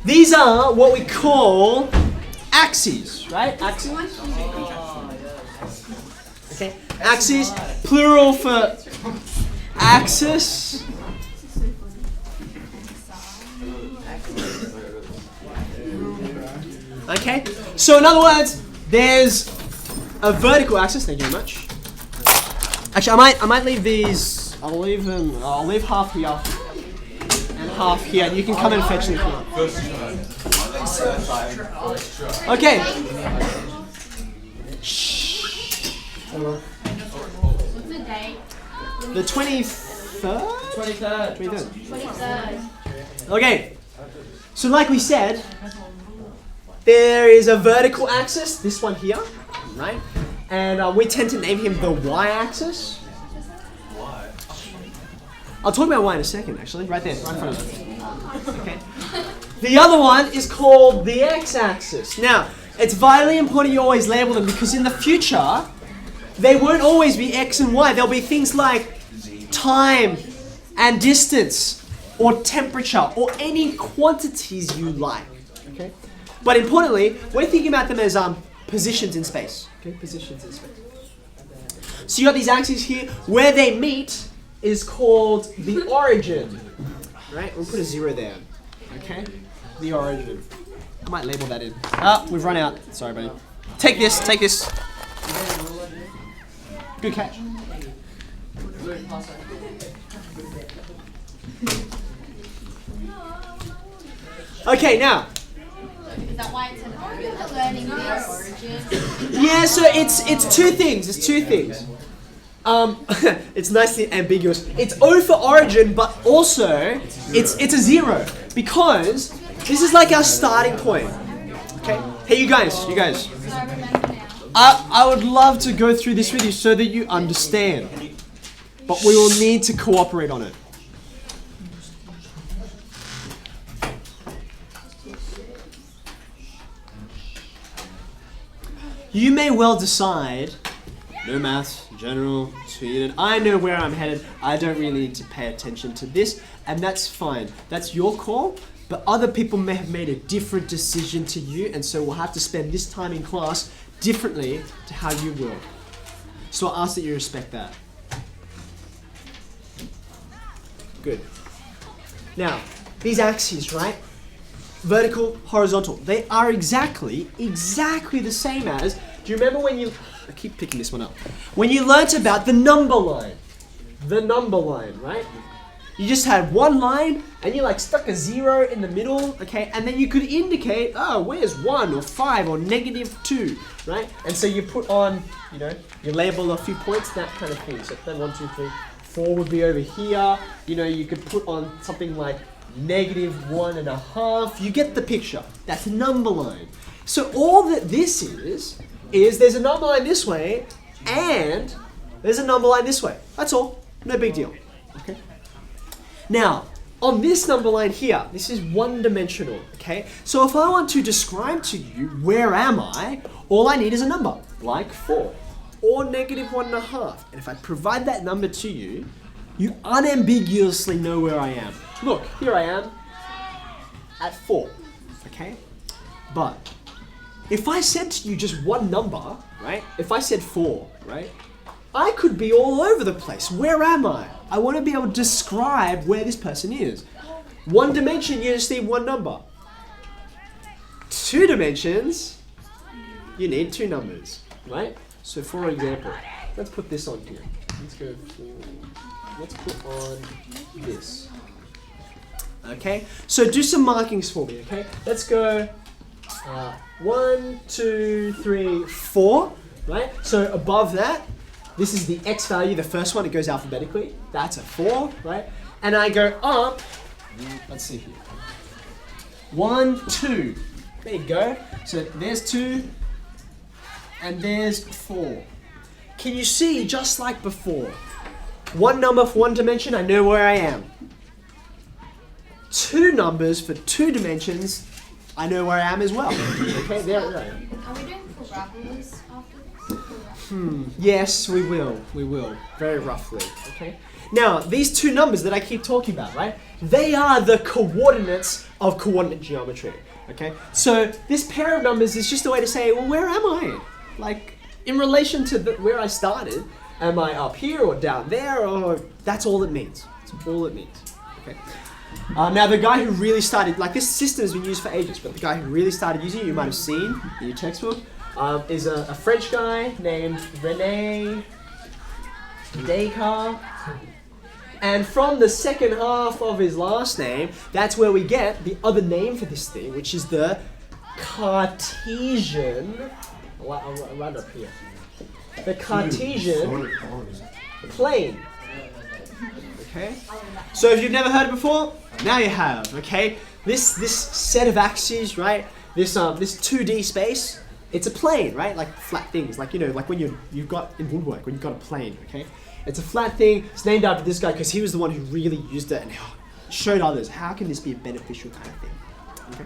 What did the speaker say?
These are what we call axes, right? Axes. Okay. Axes, plural for axis. Okay. So in other words, there's a vertical axis. Thank you very much. Actually, I might leave these. I'll leave them. I'll leave half here and half here. You can come and fetch them if you want. Okay. What's the date? The 23rd? 23rd. 23rd. Okay. So like we said, there is a vertical axis, this one here, right? And we tend to name him the y-axis. Why? I'll talk about y in a second, actually. Right there, right in front of you. Okay. The other one is called the x-axis. Now, it's vitally important you always label them because in the future, they won't always be x and y. There'll be things like time and distance or temperature or any quantities you like. Okay. But importantly, we're thinking about them as positions in space. Okay, positions in space. So you got these axes here. Where they meet is called the origin. Right? We'll put a 0 there. Okay? The origin. I might label that in. We've run out. Sorry, buddy. Take this. Take this. Good catch. Okay, now. Is that why it's an origin? Learning the origin. Yeah, so it's two things. It's two things. It's nicely ambiguous. It's O for origin, but also it's a 0 because this is like our starting point. Okay. Hey, you guys. So I remember now. I would love to go through this with you so that you understand, but we will need to cooperate on it. You may well decide, no maths, general, student, I know where I'm headed, I don't really need to pay attention to this, and that's fine. That's your call, but other people may have made a different decision to you, and so we'll have to spend this time in class differently to how you will. So I ask that you respect that. Good. Now, these axes, right? Vertical, horizontal. They are exactly the same as, do you remember when you, I keep picking this one up, when you learnt about the number line? The number line, right? You just had one line and you like stuck a 0 in the middle, okay? And then you could indicate, oh, where's 1 or 5 or -2, right? And so you put on, you know, you label a few points, that kind of thing. So then 1, 2, 3, 4 would be over here. You know, you could put on something like -1.5. You get the picture. That's a number line. So all that this is there's a number line this way and there's a number line this way. That's all. No big deal. Okay. Now, on this number line here, this is one-dimensional, okay? So if I want to describe to you where am I, all I need is a number, like 4 or -1.5. And if I provide that number to you, you unambiguously know where I am. Look, here I am at 4, okay? But if I said to you just one number, right? If I said 4, right? I could be all over the place. Where am I? I want to be able to describe where this person is. One dimension, you just need one number. 2 dimensions, you need 2 numbers, right? So for example, let's put this on here. Let's put on this. Okay, so do some markings for me, okay? Let's go 1, 2, 3, 4, right? So above that, this is the x value, the first one, it goes alphabetically. That's a 4, right? And I go up, let's see here. 1, 2, there you go. So there's 2, and there's 4. Can you see, just like before, one number for one dimension, I know where I am. 2 numbers for 2 dimensions, I know where I am as well. Okay, there I am. Are we doing parabolas after this? Yes, we will. We will. Very roughly. Okay. Now, these two numbers that I keep talking about, right? They are the coordinates of coordinate geometry. Okay? So this pair of numbers is just a way to say, well, where am I? Like, in relation to where I started, am I up here or down there? Or that's all it means. That's all it means. Okay. Now, the guy who really started, like this system has been used for ages, but the guy who really started using it, you might have seen in your textbook, is a French guy named Rene Descartes. And from the second half of his last name, that's where we get the other name for this thing, which is the Cartesian. I'll run up here. The Cartesian plane. Okay. So if you've never heard it before, now you have. Okay. This set of axes, right? This 2D space. It's a plane, right? Like flat things, like like when you've got in woodwork when you've got a plane. Okay. It's a flat thing. It's named after this guy because he was the one who really used it and showed others how can this be a beneficial kind of thing. Okay.